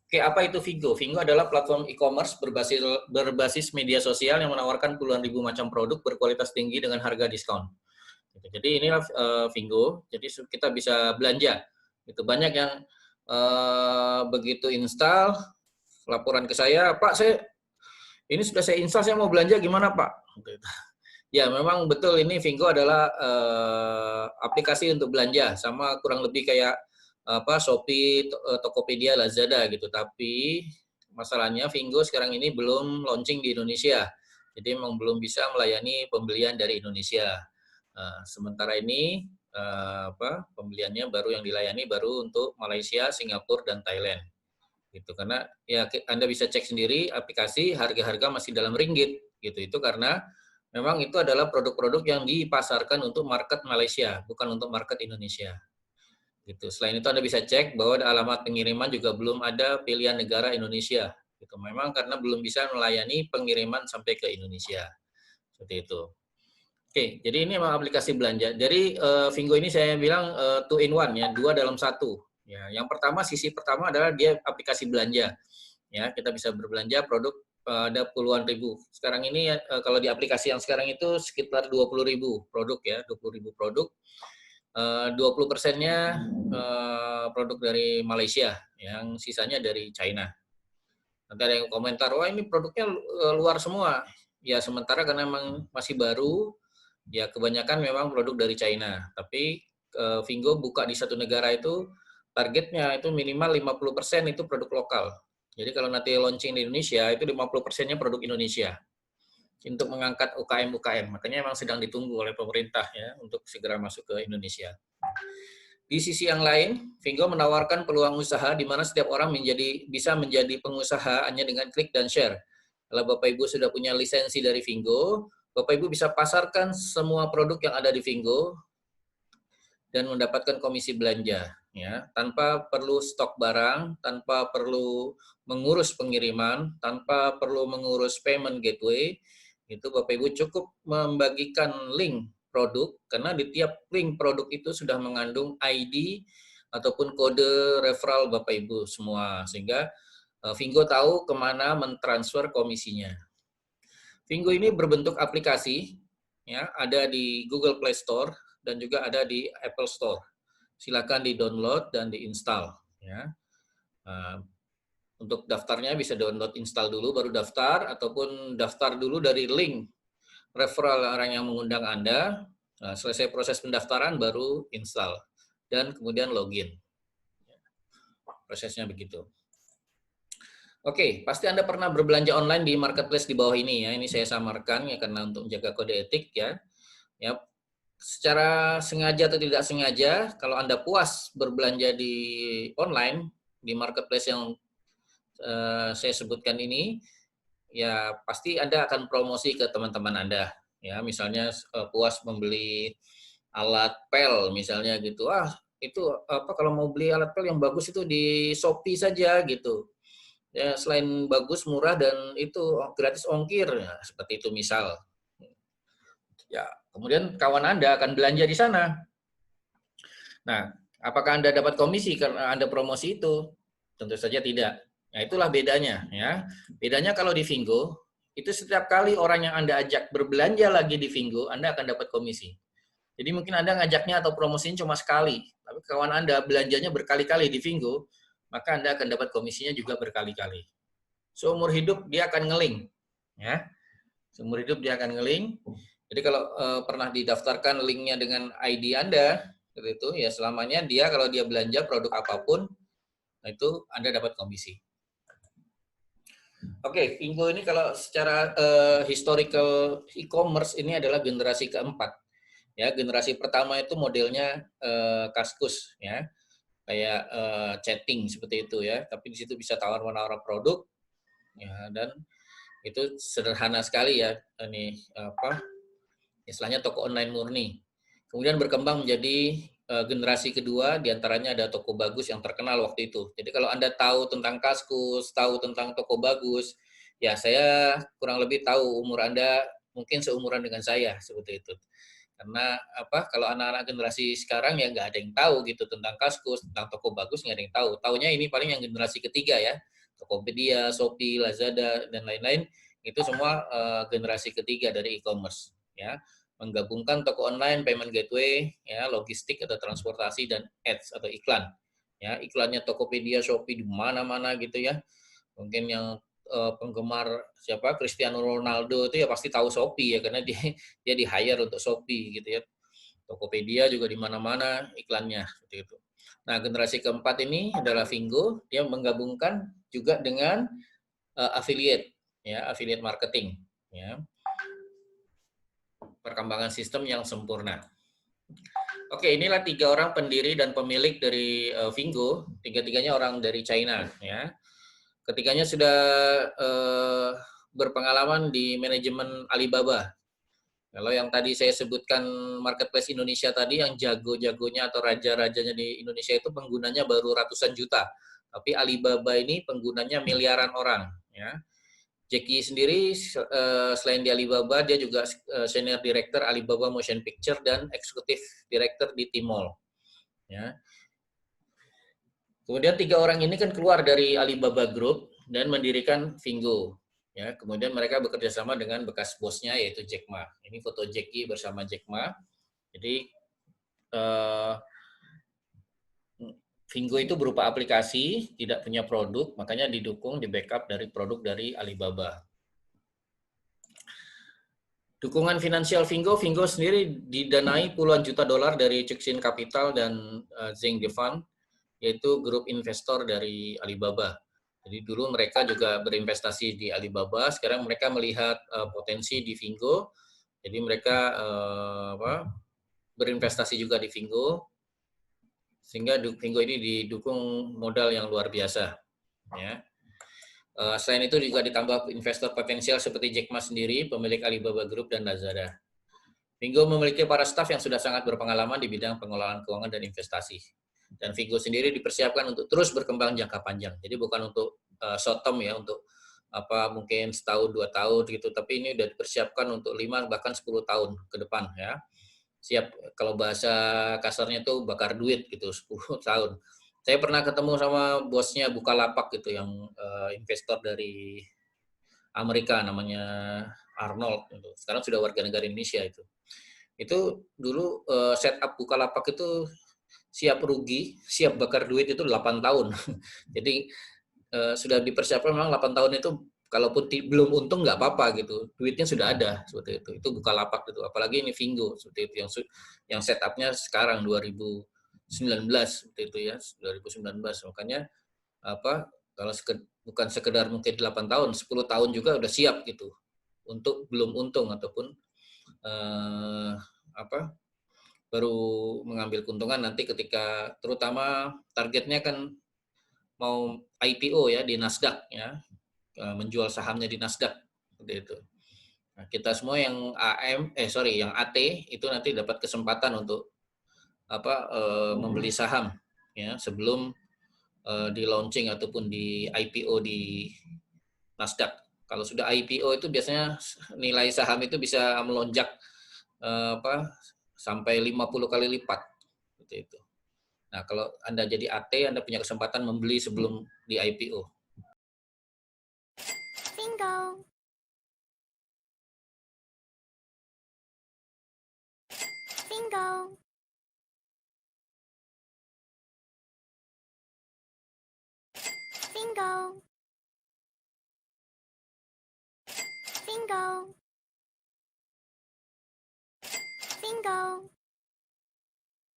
Oke, apa itu Vigo? Vigo adalah platform e-commerce berbasis media sosial yang menawarkan puluhan ribu macam produk berkualitas tinggi dengan harga diskon. Jadi inilah Vigo. Jadi kita bisa belanja. Itu banyak yang begitu install laporan ke saya, Pak, ini sudah saya install, saya mau belanja gimana, Pak? Ya, memang betul ini Vigo adalah aplikasi untuk belanja, sama kurang lebih kayak Shopee, Tokopedia, Lazada gitu. Tapi masalahnya Vigo sekarang ini belum launching di Indonesia. Jadi memang belum bisa melayani pembelian dari Indonesia. Sementara ini pembeliannya baru yang dilayani baru untuk Malaysia, Singapura, dan Thailand. Gitu. Karena ya Anda bisa cek sendiri aplikasi harga-harga masih dalam ringgit gitu. Itu karena memang itu adalah produk-produk yang dipasarkan untuk market Malaysia, bukan untuk market Indonesia. Gitu. Selain itu Anda bisa cek bahwa alamat pengiriman juga belum ada pilihan negara Indonesia. Gitu. Memang karena belum bisa melayani pengiriman sampai ke Indonesia. Seperti itu. Oke, jadi ini memang aplikasi belanja. Jadi Vigo ini saya bilang two in one ya, dua dalam satu. Ya, yang pertama sisi pertama adalah dia aplikasi belanja. Ya, kita bisa berbelanja produk ada puluhan ribu. Sekarang ini kalau di aplikasi yang sekarang itu sekitar 20.000 produk ya, 20.000 produk. 20%-nya produk dari Malaysia, yang sisanya dari China. Nanti ada yang komentar, wah ini produknya luar semua. Ya sementara karena memang masih baru, ya kebanyakan memang produk dari China. Tapi Vigo buka di satu negara itu targetnya itu minimal 50% itu produk lokal. Jadi kalau nanti launching di Indonesia itu 50%-nya produk Indonesia untuk mengangkat UKM-UKM. Makanya memang sedang ditunggu oleh pemerintah ya untuk segera masuk ke Indonesia. Di sisi yang lain, Vigo menawarkan peluang usaha di mana setiap orang bisa menjadi pengusaha hanya dengan klik dan share. Kalau Bapak Ibu sudah punya lisensi dari Vigo, Bapak Ibu bisa pasarkan semua produk yang ada di Vigo dan mendapatkan komisi belanja, ya, tanpa perlu stok barang, tanpa perlu mengurus pengiriman, tanpa perlu mengurus payment gateway. Itu Bapak Ibu cukup membagikan link produk, karena di tiap link produk itu sudah mengandung ID ataupun kode referral Bapak Ibu semua, sehingga Vigo tahu kemana mentransfer komisinya. Vigo ini berbentuk aplikasi, ya, ada di Google Play Store dan juga ada di Apple Store. Silakan di-download dan di-install. Ya. Untuk daftarnya bisa download, install dulu, baru daftar, ataupun daftar dulu dari link referral orang yang mengundang Anda. Selesai proses pendaftaran, baru install. Dan kemudian login. Prosesnya begitu. Oke, pasti Anda pernah berbelanja online di marketplace di bawah ini ya. Ini saya samarkan ya karena untuk menjaga kode etik ya. Ya, secara sengaja atau tidak sengaja, kalau Anda puas berbelanja di online di marketplace yang saya sebutkan ini, ya pasti Anda akan promosi ke teman-teman Anda. Ya, misalnya puas membeli alat pel misalnya gitu. Itu apa kalau mau beli alat pel yang bagus itu di Shopee saja gitu. Ya, selain bagus, murah, dan itu gratis ongkir, ya, seperti itu misal. Ya, kemudian kawan Anda akan belanja di sana. Nah, apakah Anda dapat komisi karena Anda promosi itu? Tentu saja tidak. Nah, itulah bedanya. Ya. Bedanya kalau di Vigo, itu setiap kali orang yang Anda ajak berbelanja lagi di Vigo, Anda akan dapat komisi. Jadi mungkin Anda ngajaknya atau promosinya cuma sekali, tapi kawan Anda belanjanya berkali-kali di Vigo, maka Anda akan dapat komisinya juga berkali-kali. Seumur hidup dia akan ngeling, ya. Seumur hidup dia akan ngeling. Jadi kalau pernah didaftarkan linknya dengan ID Anda, itu ya selamanya dia kalau dia belanja produk apapun, itu Anda dapat komisi. Oke, Vigo ini kalau secara historical e-commerce ini adalah generasi keempat. Ya, generasi pertama itu modelnya Kaskus, ya, kayak chatting seperti itu ya. Tapi di situ bisa tawar-menawar produk. Ya, dan itu sederhana sekali ya, ini istilahnya toko online murni. Kemudian berkembang menjadi generasi kedua, diantaranya ada Toko Bagus yang terkenal waktu itu. Jadi kalau Anda tahu tentang Kaskus, tahu tentang Toko Bagus, ya saya kurang lebih tahu umur Anda mungkin seumuran dengan saya seperti itu. Karena kalau anak-anak generasi sekarang ya nggak ada yang tahu gitu tentang Kaskus, tentang Toko Bagus, nggak ada yang tahu. Taunya ini paling yang generasi ketiga ya. Tokopedia, Shopee, Lazada, dan lain-lain, itu semua generasi ketiga dari e-commerce, ya, menggabungkan toko online, payment gateway, ya, logistik atau transportasi, dan ads atau iklan, ya, iklannya Tokopedia, Shopee di mana-mana gitu ya. Mungkin yang penggemar siapa Cristiano Ronaldo itu ya pasti tahu Shopee ya, karena dia dia di hire untuk Shopee gitu ya. Tokopedia juga di mana-mana iklannya seperti itu. Nah, generasi keempat ini adalah Vingo, dia menggabungkan juga dengan affiliate, ya, affiliate marketing, ya, perkembangan sistem yang sempurna. Oke, inilah 3 orang pendiri dan pemilik dari Vingo, tiga-tiganya orang dari China, ya. Ketiganya sudah berpengalaman di manajemen Alibaba. Kalau yang tadi saya sebutkan marketplace Indonesia tadi, yang jago-jagonya atau raja-rajanya di Indonesia itu penggunanya baru ratusan juta. Tapi Alibaba ini penggunanya miliaran orang. Ya. Jackie sendiri selain di Alibaba, dia juga senior director Alibaba Motion Picture dan executive director di Tmall. Ya. Kemudian 3 orang ini kan keluar dari Alibaba Group dan mendirikan Vingo. Ya, kemudian mereka bekerja sama dengan bekas bosnya yaitu Jack Ma. Ini foto Jackie bersama Jack Ma. Jadi Vingo itu berupa aplikasi, tidak punya produk, makanya didukung, di backup dari produk dari Alibaba. Dukungan finansial Vingo sendiri didanai puluhan juta dolar dari Cixin Capital dan Zheng De Fund, yaitu grup investor dari Alibaba. Jadi dulu mereka juga berinvestasi di Alibaba, sekarang mereka melihat potensi di Vingo, jadi mereka berinvestasi juga di Vingo, sehingga Vingo ini didukung modal yang luar biasa. Ya. Selain itu juga ditambah investor potensial seperti Jack Ma sendiri, pemilik Alibaba Group dan Lazada. Vingo memiliki para staf yang sudah sangat berpengalaman di bidang pengelolaan keuangan dan investasi. Dan Vingo sendiri dipersiapkan untuk terus berkembang jangka panjang. Jadi bukan untuk short term ya, untuk mungkin setahun 2 tahun gitu, tapi ini sudah dipersiapkan untuk 5 bahkan 10 tahun ke depan ya. Siap, kalau bahasa kasarnya tuh bakar duit gitu 10 tahun. Saya pernah ketemu sama bosnya Bukalapak gitu, yang investor dari Amerika, namanya Arnold gitu. Sekarang sudah warga negara Indonesia itu. Itu dulu setup Bukalapak itu siap rugi, siap bakar duit itu 8 tahun. Jadi sudah dipersiapkan memang 8 tahun itu, kalaupun belum untung nggak apa-apa gitu, duitnya sudah ada seperti itu. Itu Bukalapak gitu. Apalagi ini Vingo seperti itu, yang setupnya sekarang 2019 seperti itu ya, 2019. Makanya kalau bukan sekedar mungkin 8 tahun, 10 tahun juga udah siap gitu untuk belum untung ataupun baru mengambil keuntungan nanti ketika, terutama targetnya kan mau IPO ya di Nasdaq ya, menjual sahamnya di Nasdaq seperti itu. Nah, kita semua yang yang AT itu nanti dapat kesempatan untuk membeli saham ya sebelum di launching ataupun di IPO di Nasdaq. Kalau sudah IPO itu biasanya nilai saham itu bisa melonjak sampai 50 kali lipat seperti itu. Nah, kalau Anda jadi AT, Anda punya kesempatan membeli sebelum di IPO. Bingo. Bingo. Bingo. Bingo. Bingo.